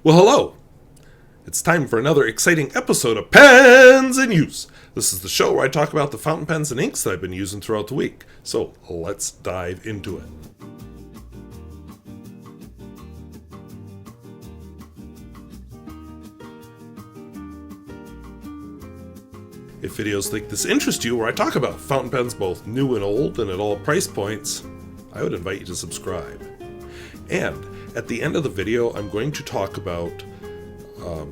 Well, hello! It's time for another exciting episode of Pens in Use. This is the show where I talk about the fountain pens and inks that I've been using throughout the week. So, let's dive into it. If videos like this interest you, where I talk about fountain pens both new and old and at all price points, I would invite you to subscribe. And at the end of the video, I'm going to talk about a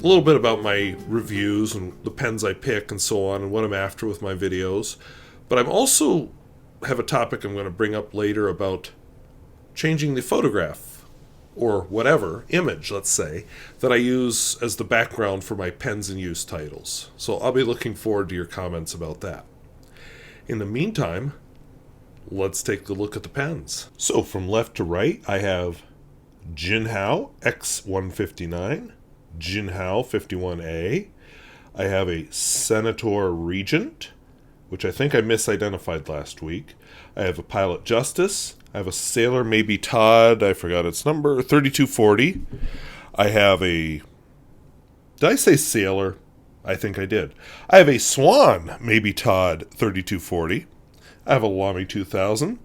little bit about my reviews and the pens I pick and so on and what I'm after with my videos. But I'm also have a topic I'm going to bring up later about changing the photograph or whatever image, let's say, that I use as the background for my Pens in Use titles. So I'll be looking forward to your comments about that. In the meantime, let's take a look at the pens. So from left to right, I have Jinhao X159, Jinhao 51A. I have a Senator Regent, which I think I misidentified last week. I have a Pilot Justus. I have a Sailor Mabie Todd. I forgot its number, 3240. I have a... Did I say Sailor? I think I did. I have a Swan Mabie Todd, 3240. I have a Lamy 2000,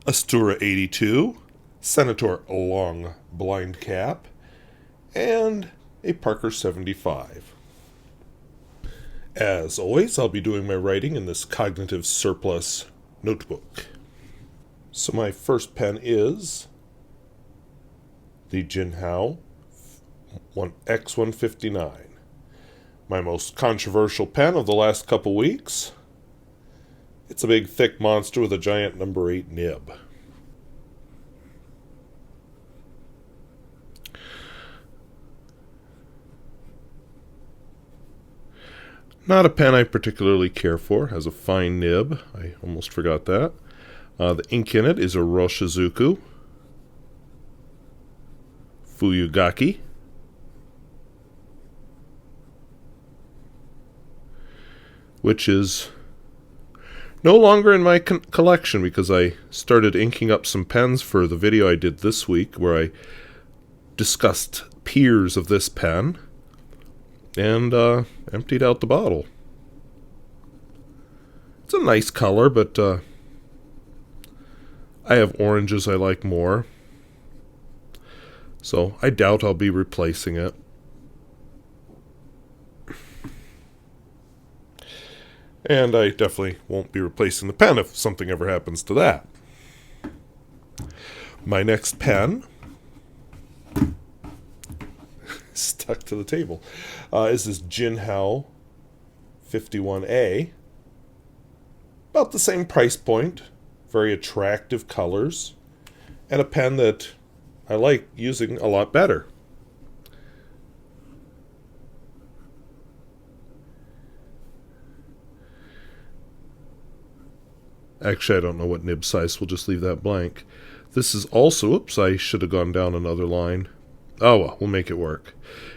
Astura 82, Senator Long Blind Cap, and a Parker 75. As always, I'll be doing my writing in this cognitive surplus notebook. So my first pen is the Jinhao X159. My most controversial pen of the last couple weeks. It's a big, thick monster with a giant number 8 nib. Not a pen I particularly care for. Has a fine nib. I almost forgot that. The ink in it is Iroshizuku Fuyu-gaki. Which is no longer in my collection because I started inking up some pens for the video I did this week where I discussed peers of this pen and emptied out the bottle. It's a nice color, but I have oranges I like more. So I doubt I'll be replacing it. And I definitely won't be replacing the pen if something ever happens to that. My next pen, stuck to the table, is this Jinhao 51A. About the same price point, very attractive colors, and a pen that I like using a lot better. Actually, I don't know what nib size. We'll just leave that blank. This is also... Oops, I should have gone down another line. Oh, well, we'll make it work.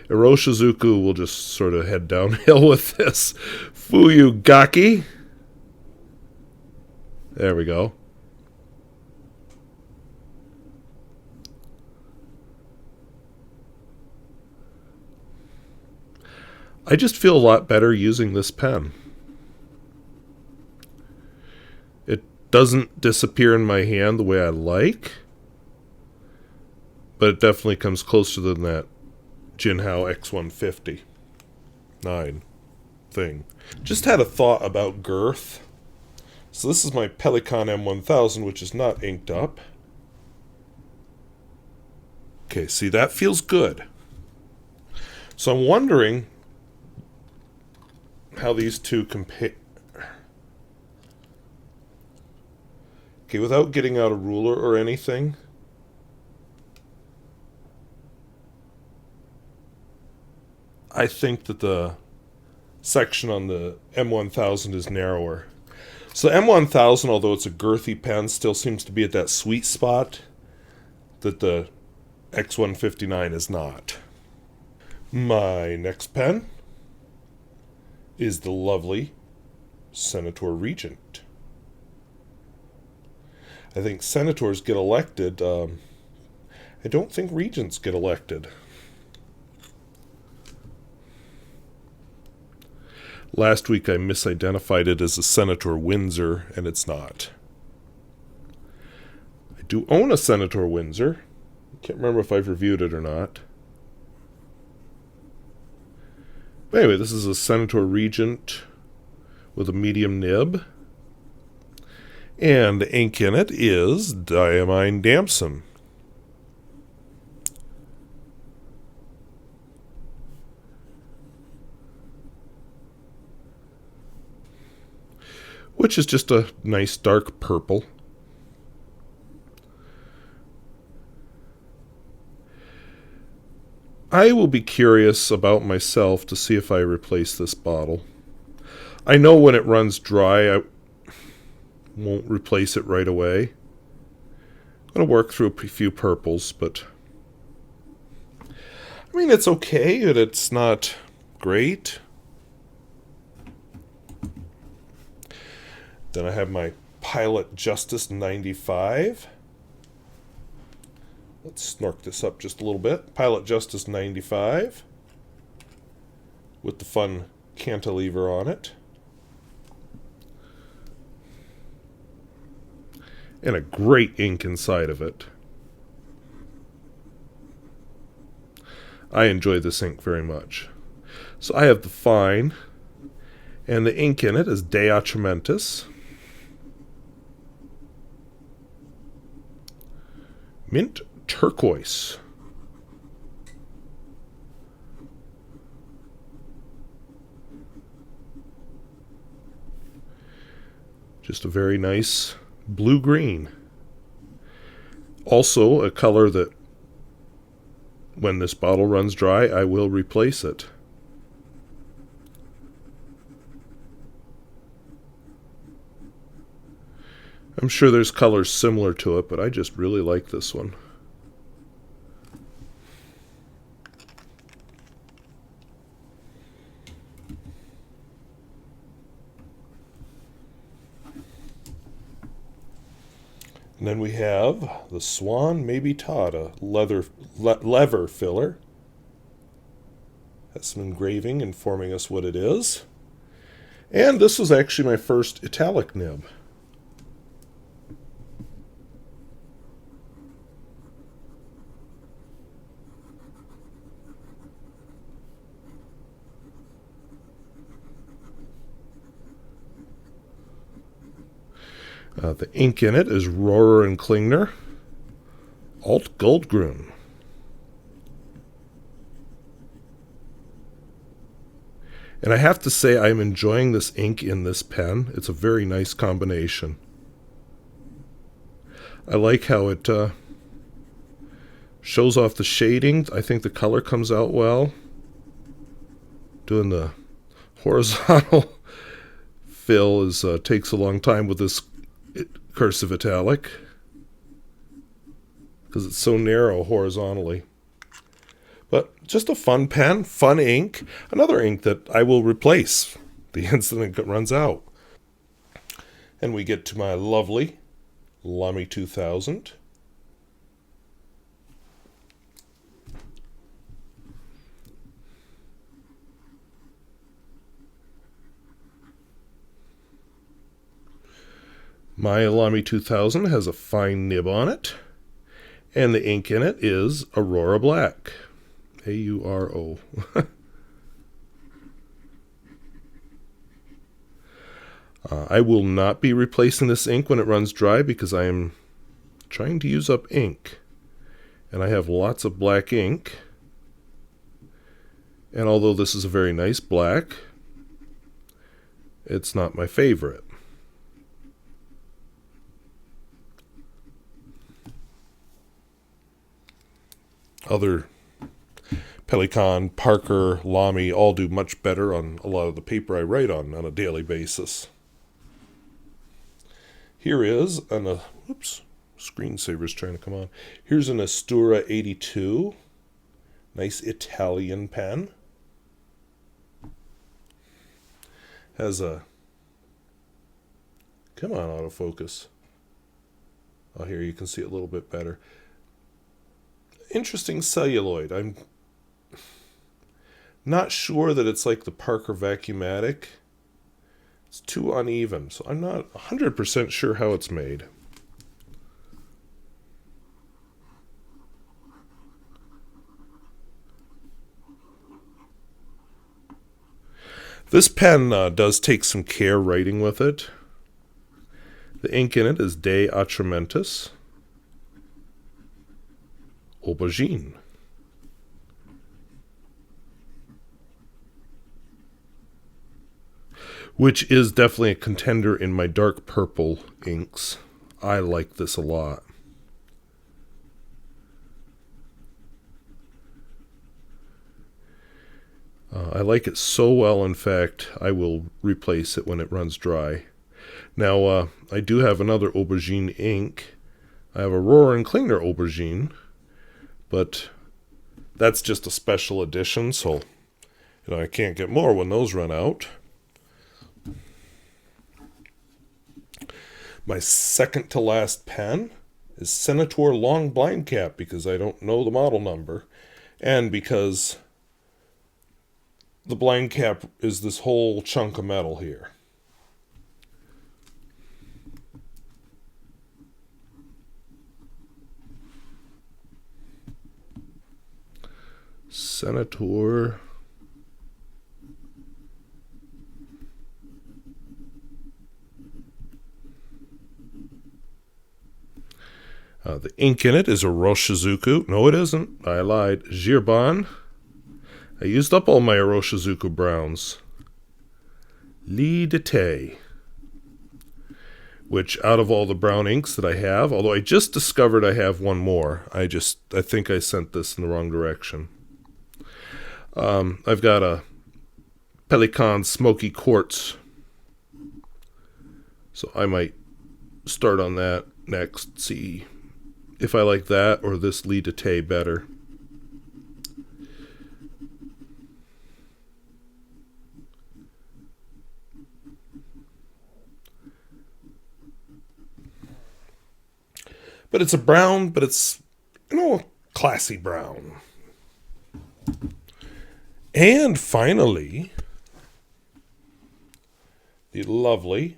Iroshizuku will just sort of head downhill with this. Fuyu-gaki. There we go. I just feel a lot better using this pen. Doesn't disappear in my hand the way I like, but it definitely comes closer than that Jinhao X159 thing. Just had a thought about girth. So this is my Pelikan M1000, which is not inked up. Okay, see, that feels good. So I'm wondering how these two compare. Okay, without getting out a ruler or anything, I think that the section on the M1000 is narrower. So M1000, although it's a girthy pen, still seems to be at that sweet spot that the X159 is not. My next pen is the lovely Senator Regent. I think senators get elected. I don't think regents get elected. Last week I misidentified it as a Senator Windsor, and it's not. I do own a Senator Windsor. Can't remember if I've reviewed it or not. But anyway, this is a Senator Regent with a medium nib. And the ink in it is Diamine Damson. Which is just a nice dark purple. I will be curious about myself to see if I replace this bottle. I know when it runs dry, I won't replace it right away. I'm going to work through a few purples, but I mean, it's okay, but it's not great. Then I have my Pilot Justus 95. Let's snork this up just a little bit. Pilot Justus 95 with the fun cantilever on it. And a great ink inside of it. I enjoy this ink very much. So I have the fine, and the ink in it is Atramentis. Mint Turquoise. Just a very nice blue-green. Also a color that when this bottle runs dry, I will replace it. I'm sure there's colors similar to it, but I just really like this one. And then we have the Swan, Mabie, Todd, a lever filler. Has some engraving informing us what it is. And this was actually my first italic nib. The ink in it is Rohrer and Klingner. Alt-goldgrün. And I have to say I'm enjoying this ink in this pen. It's a very nice combination. I like how it shows off the shading. I think the color comes out well. Doing the horizontal fill is takes a long time with this cursive italic because it's so narrow horizontally. But just a fun pen, fun ink. Another ink that I will replace the instant it runs out. And we get to my lovely Lamy 2000. My Lamy 2000 has a fine nib on it, and the ink in it is Aurora Black. A-U-R-O. I will not be replacing this ink when it runs dry because I am trying to use up ink. And I have lots of black ink. And although this is a very nice black, it's not my favorite. Other Pelikan, Parker, Lamy all do much better on a lot of the paper I write on a daily basis. Here is an oops, screensaver's trying to come on. Here's an Astura 82. Nice Italian pen. Has a come on, autofocus. Oh, here you can see it a little bit better. Interesting celluloid. I'm not sure that it's like the Parker Vacuumatic. It's too uneven, so I'm not 100% sure how it's made. This pen does take some care writing with it. The ink in it is de Atramentis, Aubergine. Which is definitely a contender in my dark purple inks. I like this a lot. I like it so well, in fact, I will replace it when it runs dry. Now, I do have another Aubergine ink. I have a Rohrer and Klingner Aubergine, but that's just a special edition, so I can't get more when those run out. My second to last pen is Senator Long Blind Cap, because I don't know the model number, and because the blind cap is this whole chunk of metal here. Senator. The ink in it is Iroshizuku. No, it isn't. I lied. Herbin. I used up all my Iroshizuku browns. Lee de Tay. Which, out of all the brown inks that I have, although I just discovered I have one more. I think I sent this in the wrong direction. I've got a Pelikan Smoky Quartz. So I might start on that next, see if I like that or this Lee de Tay better. But it's a brown, but it's, a classy brown. And finally, the lovely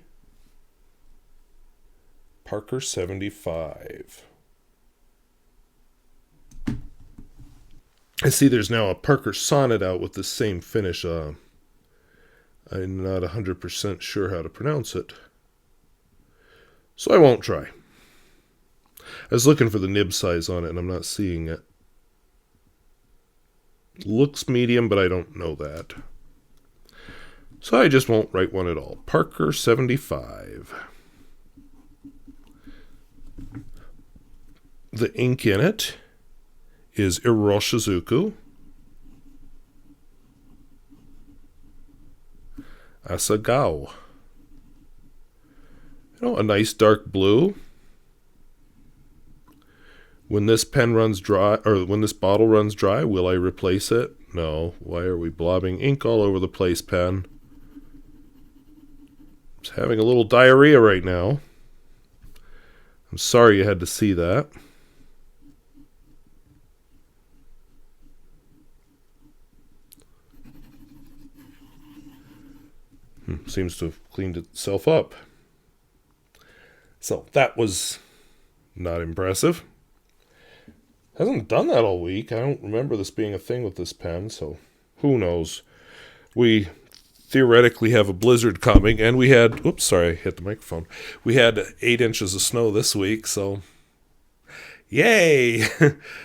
Parker 75. I see there's now a Parker Sonnet out with the same finish. I'm not 100% sure how to pronounce it, so I won't try. I was looking for the nib size on it, and I'm not seeing it. Looks medium, but I don't know that. So I just won't write one at all. Parker 75. The ink in it is Iroshizuku, Asa-gao. A nice dark blue. When this pen runs dry, or when this bottle runs dry, will I replace it? No. Why are we blobbing ink all over the place, pen? Just having a little diarrhea right now. I'm sorry you had to see that. Seems to have cleaned itself up. So that was not impressive. Hasn't done that all week. I don't remember this being a thing with this pen, so who knows. We theoretically have a blizzard coming, and we had, oops, sorry, I hit the microphone. We had 8 inches of snow this week, so yay!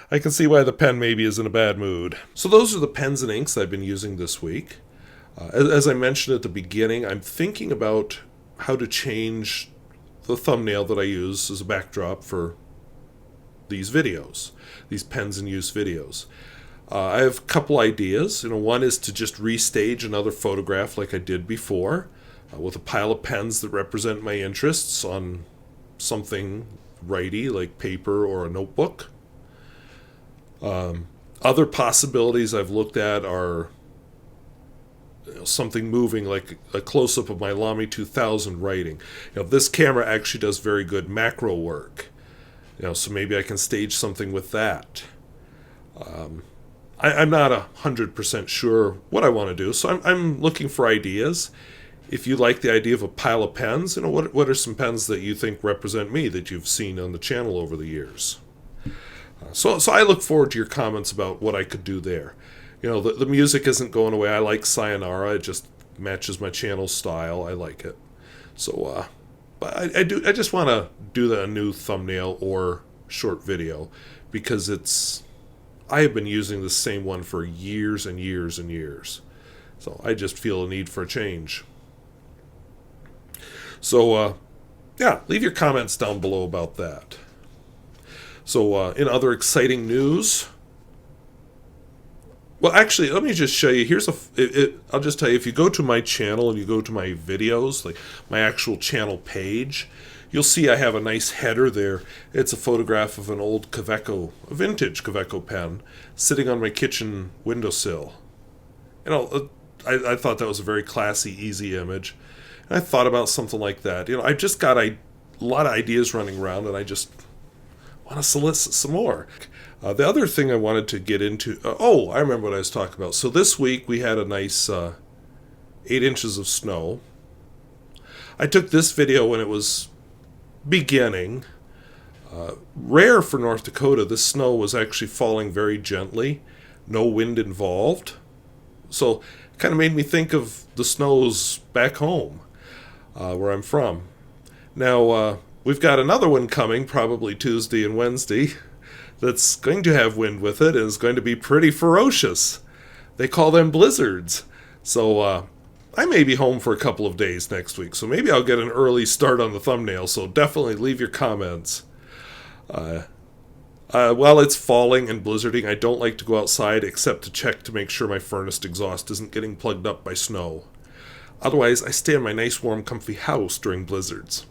I can see why the pen maybe is in a bad mood. So those are the pens and inks I've been using this week. As I mentioned at the beginning, I'm thinking about how to change the thumbnail that I use as a backdrop for these videos, these pens in use videos. I have a couple ideas. One is to just restage another photograph like I did before, with a pile of pens that represent my interests on something righty like paper or a notebook. Other possibilities I've looked at are something moving, like a close-up of my Lamy 2000 writing. This camera actually does very good macro work. So maybe I can stage something with that. I'm not 100% sure what I want to do, so I'm looking for ideas. if you like the idea of a pile of pens, what are some pens that you think represent me that you've seen on the channel over the years? So I look forward to your comments about what I could do there. The music isn't going away. I like Sayonara. It just matches my channel style. I like it. So, but I just want to do a new thumbnail or short video because I have been using the same one for years and years and years. So I just feel a need for a change. So, yeah, leave your comments down below about that. So, in other exciting news, well, actually, let me just show you. I'll just tell you, if you go to my channel and you go to my videos, like my actual channel page, you'll see I have a nice header there. It's a photograph of an old Kaweco, a vintage Kaweco pen, sitting on my kitchen windowsill. I thought that was a very classy, easy image. And I thought about something like that. I just got a lot of ideas running around, and I just want to solicit some more. The other thing I wanted to get into... I remember what I was talking about. So this week we had a nice 8 inches of snow. I took this video when it was beginning. Rare for North Dakota, this snow was actually falling very gently. No wind involved. So it kind of made me think of the snows back home, where I'm from. Now, we've got another one coming, probably Tuesday and Wednesday, that's going to have wind with it and is going to be pretty ferocious. They call them blizzards. So I may be home for a couple of days next week, so maybe I'll get an early start on the thumbnail, so definitely leave your comments. While it's falling and blizzarding, I don't like to go outside except to check to make sure my furnace exhaust isn't getting plugged up by snow. Otherwise, I stay in my nice, warm, comfy house during blizzards.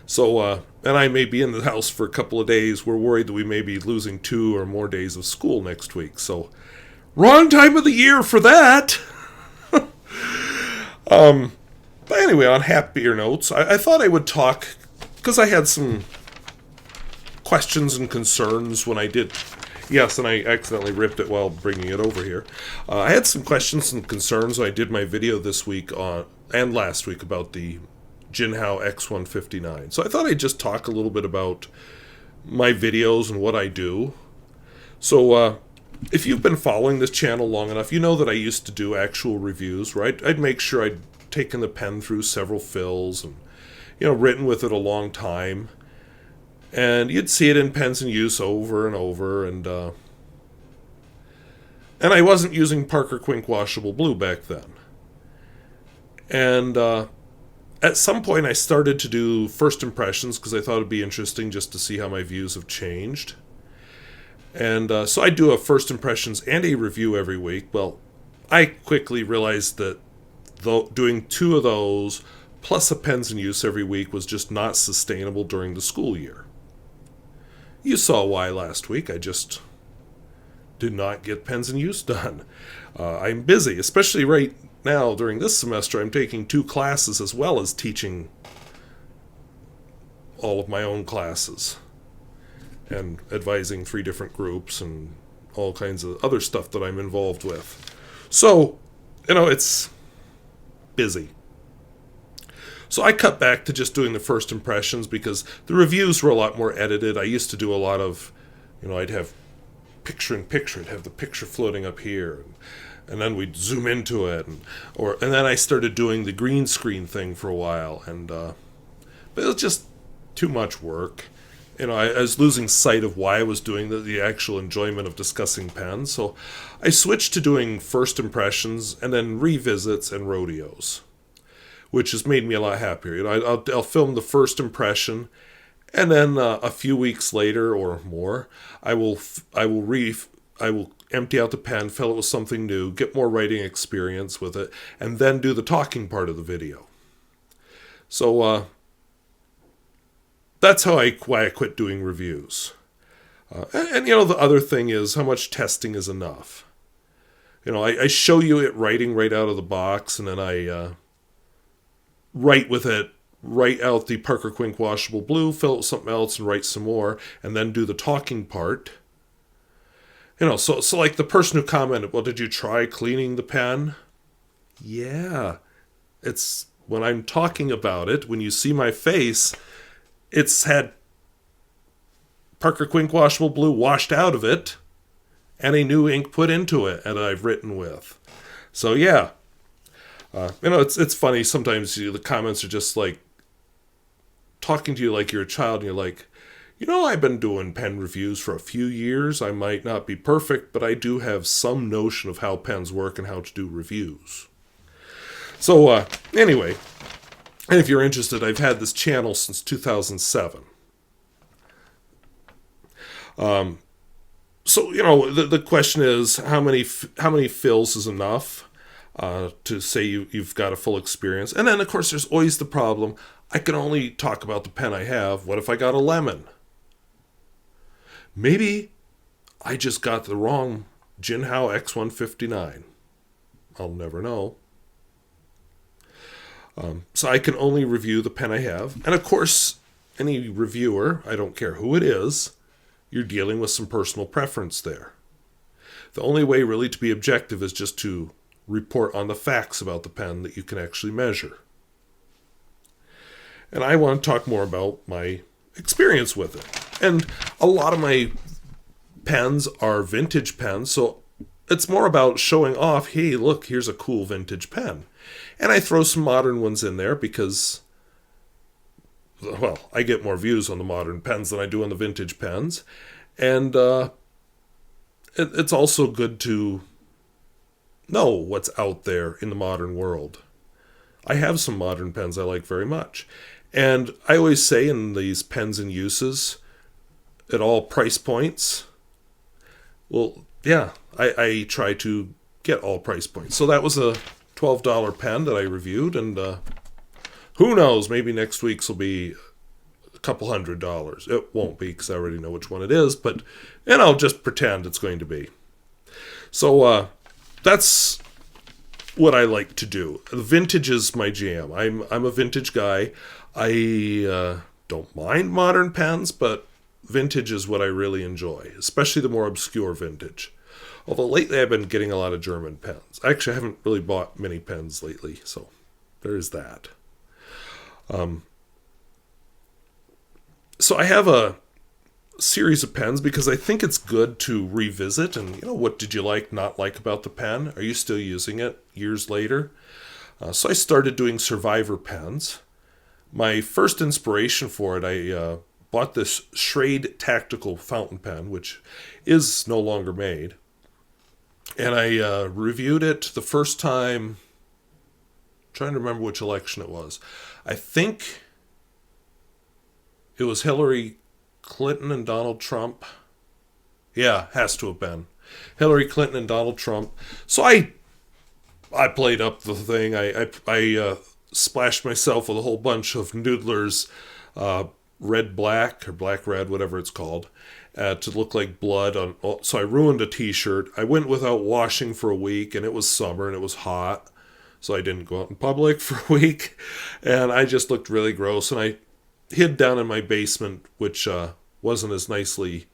So, and I may be in the house for a couple of days. We're worried that we may be losing 2 or more days of school next week. So, wrong time of the year for that! But anyway, on happier notes, I thought I would talk, because I had some questions and concerns when I did... Yes, and I accidentally ripped it while bringing it over here. I had some questions and concerns when I did my video this week and last week about the Jinhao X159. So I thought I'd just talk a little bit about my videos and what I do. So if you've been following this channel long enough, you know that I used to do actual reviews, right? I'd make sure I'd taken the pen through several fills and, written with it a long time. And you'd see it in pens in use over and over, and I wasn't using Parker Quink washable blue back then. And at some point I started to do first impressions because I thought it'd be interesting just to see how my views have changed. And so I do a first impressions and a review every week. Well, I quickly realized that doing 2 of those plus a pens in use every week was just not sustainable during the school year. You saw why last week. I just did not get pens in use done. I'm busy, especially right now during this semester. I'm taking 2 classes as well as teaching all of my own classes and advising 3 different groups and all kinds of other stuff that I'm involved with. So, it's busy. So I cut back to just doing the first impressions because the reviews were a lot more edited. I used to do a lot of, I'd have picture-in-picture. I'd have the picture floating up here, and then we'd zoom into it, and then I started doing the green screen thing for a while, but it was just too much work. I was losing sight of why I was doing the actual enjoyment of discussing pens, so I switched to doing first impressions and then revisits and rodeos, which has made me a lot happier. I'll film the first impression, and then a few weeks later or more, I will empty out the pen, fill it with something new, get more writing experience with it, and then do the talking part of the video. So that's why I quit doing reviews. And the other thing is how much testing is enough. I show you it writing right out of the box, and then I write with it, write out the Parker Quink washable blue, fill it with something else, and write some more, and then do the talking part. So like the person who commented, well, did you try cleaning the pen? Yeah. It's when I'm talking about it, when you see my face, it's had Parker Quink Washable Blue washed out of it and a new ink put into it, and I've written with. So yeah, it's funny sometimes. The comments are just like talking to you like you're a child, and you're like, I've been doing pen reviews for a few years. I might not be perfect, but I do have some notion of how pens work and how to do reviews. So anyway, and if you're interested, I've had this channel since 2007. So the question is how many fills is enough to say you've got a full experience, and then of course there's always the problem. I can only talk about the pen I have. What if I got a lemon? Maybe I just got the wrong Jinhao X159. I'll never know. So I can only review the pen I have. And of course, any reviewer, I don't care who it is, you're dealing with some personal preference there. The only way really to be objective is just to report on the facts about the pen that you can actually measure. And I want to talk more about my experience with it. And a lot of my pens are vintage pens, so it's more about showing off, hey, look, here's a cool vintage pen. And I throw some modern ones in there because, well, I get more views on the modern pens than I do on the vintage pens. And it's also good to know what's out there in the modern world. I have some modern pens I like very much. And I always say in these pens and uses, at all price points, well, yeah, I try to get all price points. So that was a $12 pen that I reviewed, and who knows, maybe next week's will be a couple $100. It won't be because I already know which one it is, but I'll just pretend it's going to be. So that's what I like to do. Vintage is my jam. I'm a vintage guy. I don't mind modern pens, but vintage is what I really enjoy, especially the more obscure vintage. Although lately I've been getting a lot of German pens. Actually, I haven't really bought many pens lately, so there's that. So I have a series of pens because I think it's good to revisit and, what did you like, not like about the pen? Are you still using it years later? So I started doing Survivor pens. My first inspiration for it, I bought this Schrade Tactical fountain pen, which is no longer made. And I reviewed it the first time, I'm trying to remember which election it was. I think it was Hillary Clinton and Donald Trump. Yeah, has to have been. Hillary Clinton and Donald Trump. So I played up the thing. I splashed myself with a whole bunch of Noodler's red-black or black-red, whatever it's called, to look like blood. So I ruined a t-shirt. I went without washing for a week, and it was summer, and it was hot. So I didn't go out in public for a week. And I just looked really gross. And I hid down in my basement, which wasn't as nicely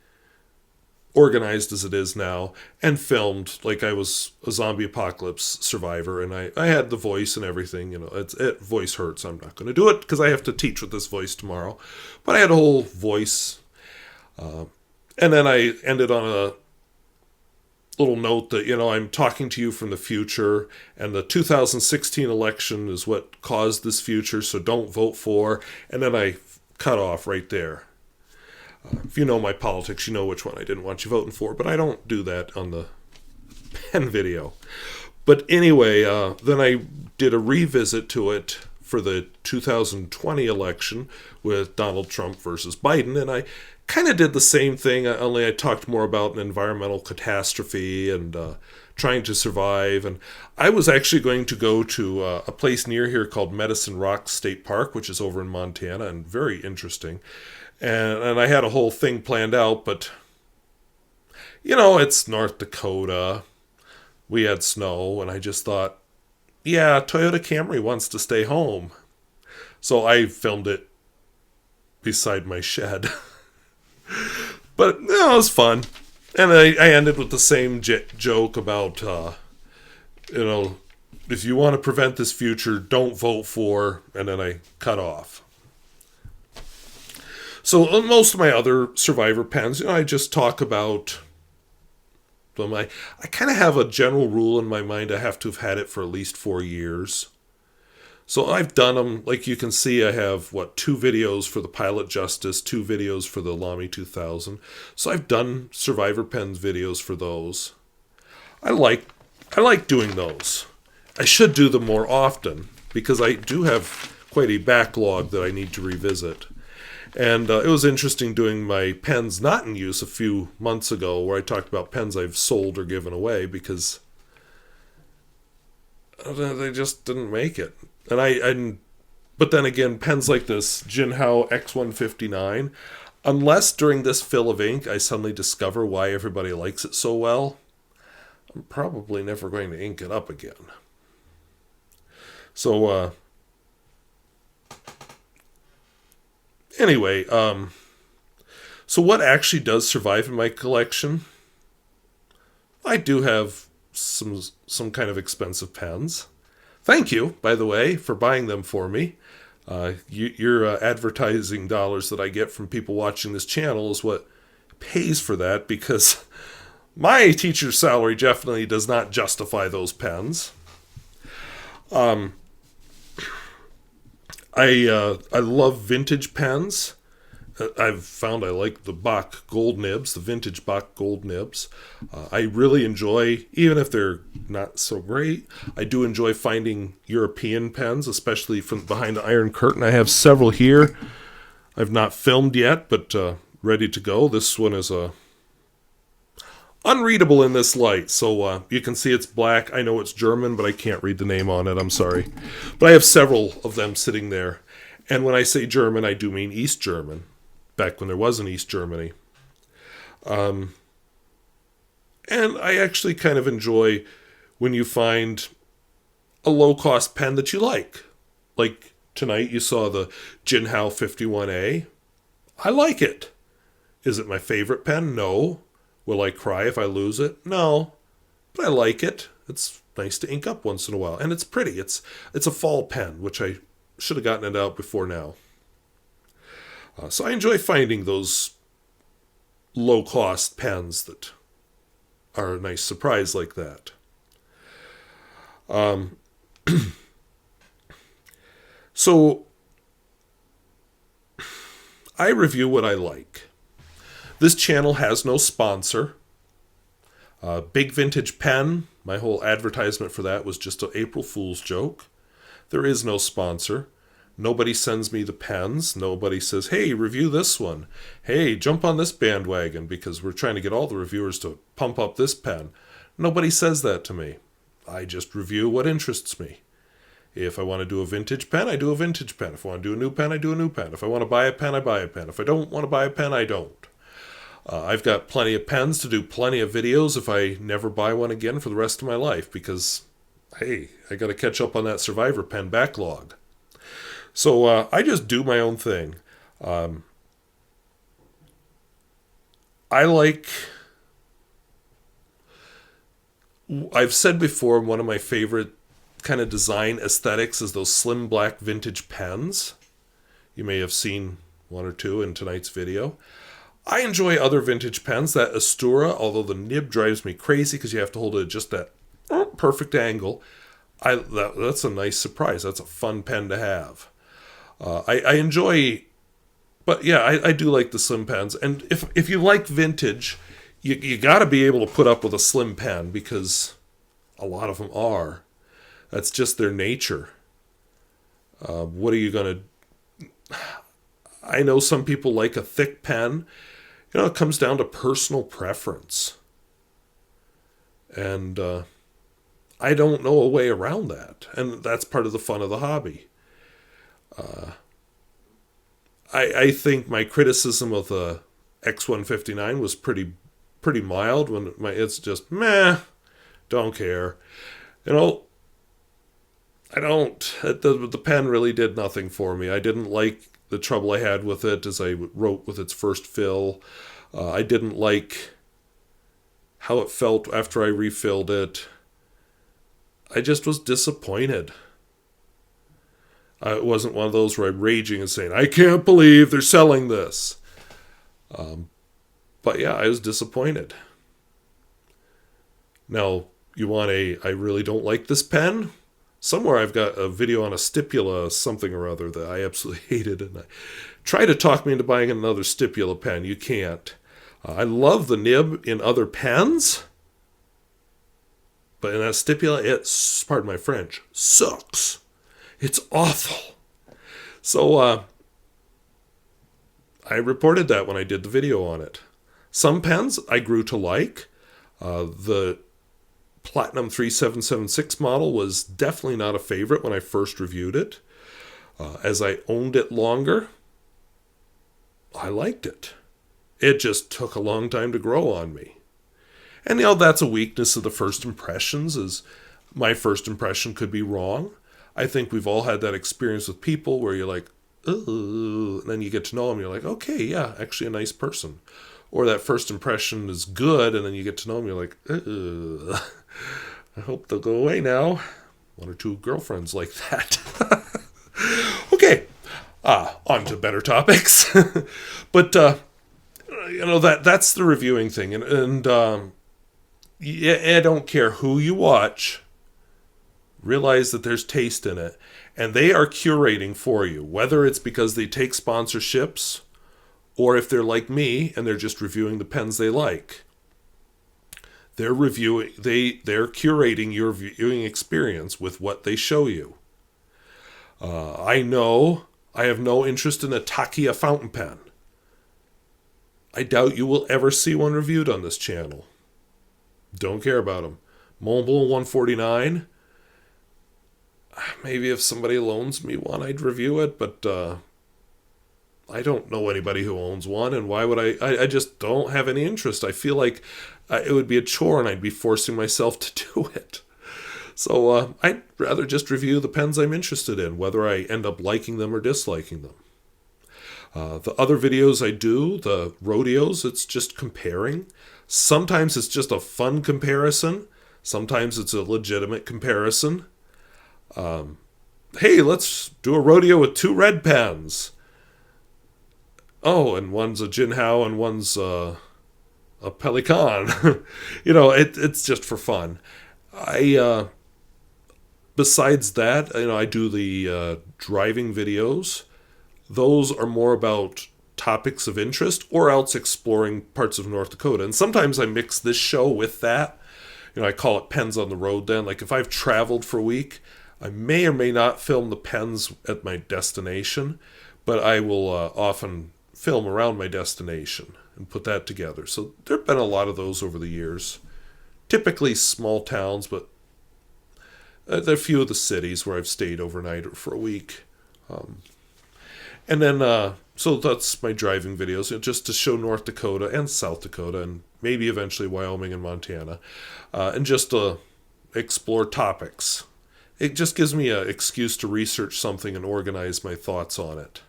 organized as it is now, and filmed like I was a zombie apocalypse survivor. And I had the voice and everything. Voice hurts. I'm not going to do it because I have to teach with this voice tomorrow. But I had a whole voice. And then I ended on a little note that, I'm talking to you from the future, and the 2016 election is what caused this future, so don't vote for. And then I cut off right there. If you know my politics, you know which one I didn't want you voting for, but I don't do that on the pen video. But anyway, then I did a revisit to it for the 2020 election with Donald Trump versus Biden, and I kind of did the same thing, only I talked more about an environmental catastrophe and trying to survive. And I was actually going to go to a place near here called Medicine Rock State Park, which is over in Montana, and very interesting. And I had a whole thing planned out, but, it's North Dakota. We had snow, and I just thought, yeah, Toyota Camry wants to stay home. So I filmed it beside my shed. But it was fun. And I ended with the same joke about, if you want to prevent this future, don't vote for, and then I cut off. So most of my other Survivor pens, I just talk about them. I kind of have a general rule in my mind. I have to have had it for at least 4 years. So I've done them. Like you can see, I have, 2 videos for the Pilot Justus, 2 videos for the Lamy 2000. So I've done Survivor Pens videos for those. I like doing those. I should do them more often because I do have quite a backlog that I need to revisit. And it was interesting doing my pens not in use a few months ago where I talked about pens I've sold or given away because they just didn't make it. But then again, pens like this Jinhao X159, unless during this fill of ink I suddenly discover why everybody likes it so well, I'm probably never going to ink it up again. So, anyway, so what actually does survive in my collection? I do have some kind of expensive pens. Thank you, by the way, for buying them for me. Your advertising dollars that I get from people watching this channel is what pays for that, because my teacher's salary definitely does not justify those pens. I love vintage pens. I've found I like the Bach gold nibs, the vintage Bach gold nibs. I really enjoy, even if they're not so great, I do enjoy finding European pens, especially from behind the Iron Curtain. I have several here. I've not filmed yet, but ready to go. This one is unreadable in this light, so you can see it's black. I know it's German, but I can't read the name on it. I'm sorry. But I have several of them sitting there. And when I say German, I do mean East German, back when there was an East Germany. And I actually kind of enjoy when you find a low-cost pen that you like. Like tonight you saw the Jinhao 51A. I like it. Is it my favorite pen? No. Will I cry if I lose it? No. But I like it. It's nice to ink up once in a while. And it's pretty. It's a fall pen, which I should have gotten it out before now. So I enjoy finding those low-cost pens that are a nice surprise like that. So I review what I like. This channel has no sponsor. Big Vintage Pen, my whole advertisement for that was just an April Fool's joke. There is no sponsor. Nobody sends me the pens. Nobody says, hey, review this one. Hey, jump on this bandwagon because we're trying to get all the reviewers to pump up this pen. Nobody says that to me. I just review what interests me. If I want to do a vintage pen, I do a vintage pen. If I want to do a new pen, I do a new pen. If I want to buy a pen, I buy a pen. If I don't want to buy a pen, I don't. I've got plenty of pens to do plenty of videos if I never buy one again for the rest of my life because, hey, I got to catch up on that Survivor pen backlog. So I just do my own thing. I've said before, one of my favorite kind of design aesthetics is those slim black vintage pens. You may have seen one or two in tonight's video. I enjoy other vintage pens. That Astura, although the nib drives me crazy because you have to hold it at just that perfect angle, that's a nice surprise. That's a fun pen to have. I enjoy, but yeah, I do like the slim pens. And if you like vintage, you got to be able to put up with a slim pen because a lot of them are. That's just their nature. What are you going to... I know some people like a thick pen. It comes down to personal preference. And I don't know a way around that. And that's part of the fun of the hobby. I think my criticism of the X159 was pretty mild when it's just, meh, don't care. I don't. The pen really did nothing for me. I didn't like the trouble I had with it as I wrote with its first fill. I didn't like how it felt after I refilled it. I just was disappointed. It wasn't one of those where I'm raging and saying, I can't believe they're selling this. But yeah, I was disappointed. Now, you want I really don't like this pen? Somewhere I've got a video on a Stipula something or other that I absolutely hated. And I try to talk me into buying another Stipula pen. You can't. I love the nib in other pens. But in that Stipula, it's, pardon my French, sucks. It's awful. So I reported that when I did the video on it. Some pens I grew to like. The Platinum 3776 model was definitely not a favorite when I first reviewed it. As I owned it longer, I liked it. It just took a long time to grow on me. And that's a weakness of the first impressions, is my first impression could be wrong. I think we've all had that experience with people where you're like, ooh, and then you get to know them, you're like, okay, yeah, actually a nice person. Or that first impression is good, and then you get to know them, you're like, ooh, I hope they'll go away now. One or two girlfriends like that. Okay, on to better topics. But, that's the reviewing thing. And I don't care who you watch. Realize that there's taste in it. And they are curating for you. Whether it's because they take sponsorships, or if they're like me and they're just reviewing the pens they like. They're curating your viewing experience with what they show you. I know I have no interest in a Takia fountain pen. I doubt you will ever see one reviewed on this channel. Don't care about them. Montblanc 149. Maybe if somebody loans me one, I'd review it, but I don't know anybody who owns one, and why would I just don't have any interest. I feel like it would be a chore, and I'd be forcing myself to do it. So I'd rather just review the pens I'm interested in, whether I end up liking them or disliking them. The other videos I do, the rodeos, it's just comparing. Sometimes it's just a fun comparison. Sometimes it's a legitimate comparison. Hey, let's do a rodeo with two red pens. Oh, and one's a Jinhao and one's a Pelican. It's just for fun. Besides that, I do the driving videos. Those are more about topics of interest or else exploring parts of North Dakota. And sometimes I mix this show with that. I call it Pens on the Road then. Like if I've traveled for a week, I may or may not film the pens at my destination, but I will often film around my destination and put that together. So there have been a lot of those over the years. Typically small towns, but there are a few of the cities where I've stayed overnight or for a week. And then, so that's my driving videos, just to show North Dakota and South Dakota and maybe eventually Wyoming and Montana, and just to explore topics. It just gives me an excuse to research something and organize my thoughts on it.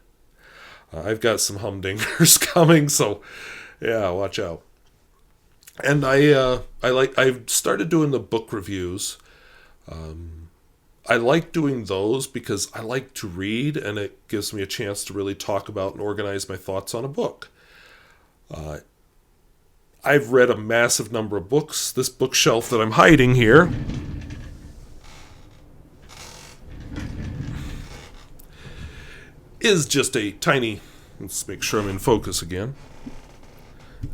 I've got some humdingers coming, so yeah, watch out. And I've started doing the book reviews. I like doing those because I like to read, and it gives me a chance to really talk about and organize my thoughts on a book. I've read a massive number of books. This bookshelf that I'm hiding here is just a tiny... Let's make sure I'm in focus again.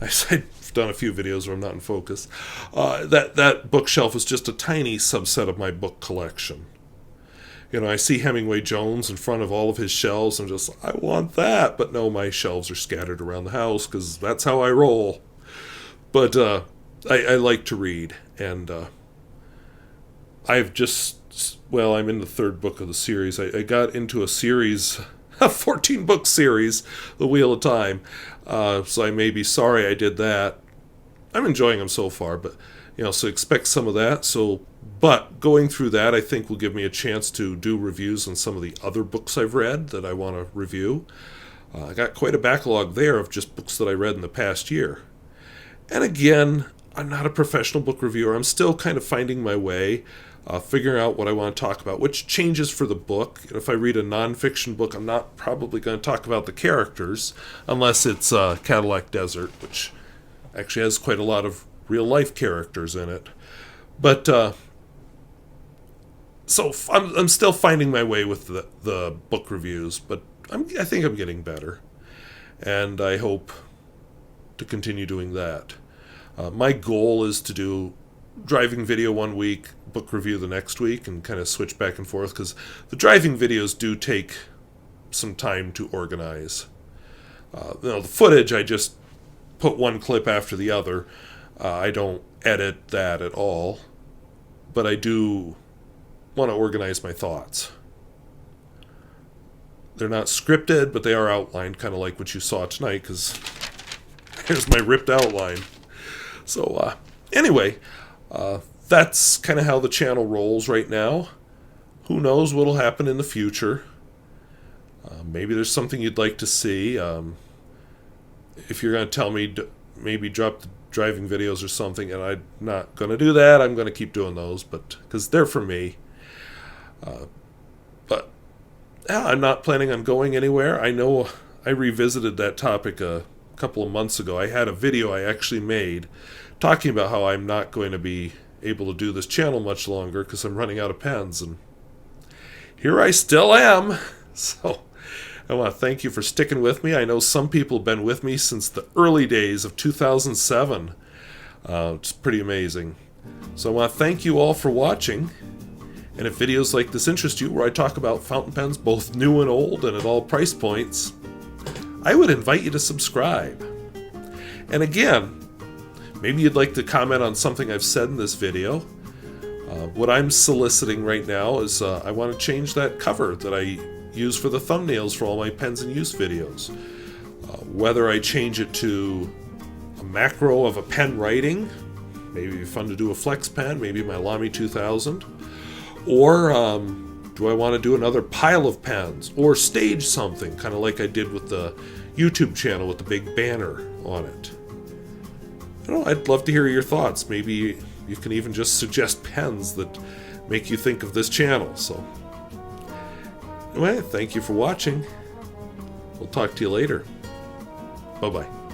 I've done a few videos where I'm not in focus. That bookshelf is just a tiny subset of my book collection. I see Hemingway Jones in front of all of his shelves and just, I want that. But no, my shelves are scattered around the house because that's how I roll. But I like to read. And I'm in the third book of the series. I got into a series, a 14-book series, The Wheel of Time. So I may be sorry I did that. I'm enjoying them so far, but, so expect some of that. But going through that, I think will give me a chance to do reviews on some of the other books I've read that I want to review. I got quite a backlog there of just books that I read in the past year. And again, I'm not a professional book reviewer. I'm still kind of finding my way. figuring out what I want to talk about, which changes for the book. If I read a nonfiction book, I'm not probably going to talk about the characters, unless it's Cadillac Desert, which actually has quite a lot of real-life characters in it. But, so I'm still finding my way with the book reviews, but I think I'm getting better. And I hope to continue doing that. My goal is to do driving video one week, book review the next week, and kind of switch back and forth, because the driving videos do take some time to organize. The footage, I just put one clip after the other. I don't edit that at all, but I do want to organize my thoughts. They're not scripted, but they are outlined, kind of like what you saw tonight, because here's my ripped outline. So, anyway, that's kind of how the channel rolls right now. Who knows what'll happen in the future. Maybe there's something you'd like to see. If you're going to tell me, maybe drop the driving videos or something, and I'm not going to do that. I'm going to keep doing those, but because they're for me. But I'm not planning on going anywhere. I know I revisited that topic a couple of months ago. I had a video I actually made talking about how I'm not going to be able to do this channel much longer because I'm running out of pens, and here I still am. So I want to thank you for sticking with me. I know some people have been with me since the early days of 2007. It's pretty amazing. So I want to thank you all for watching. And if videos like this interest you, where I talk about fountain pens both new and old and at all price points, I would invite you to subscribe. And again, maybe you'd like to comment on something I've said in this video. What I'm soliciting right now is I want to change that cover that I use for the thumbnails for all my pens in use videos. Whether I change it to a macro of a pen writing, maybe it'd be fun to do a flex pen, maybe my Lamy 2000, or do I want to do another pile of pens, or stage something, kind of like I did with the YouTube channel with the big banner on it. I'd love to hear your thoughts. Maybe you can even just suggest pens that make you think of this channel. So, anyway, thank you for watching. We'll talk to you later. Bye-bye.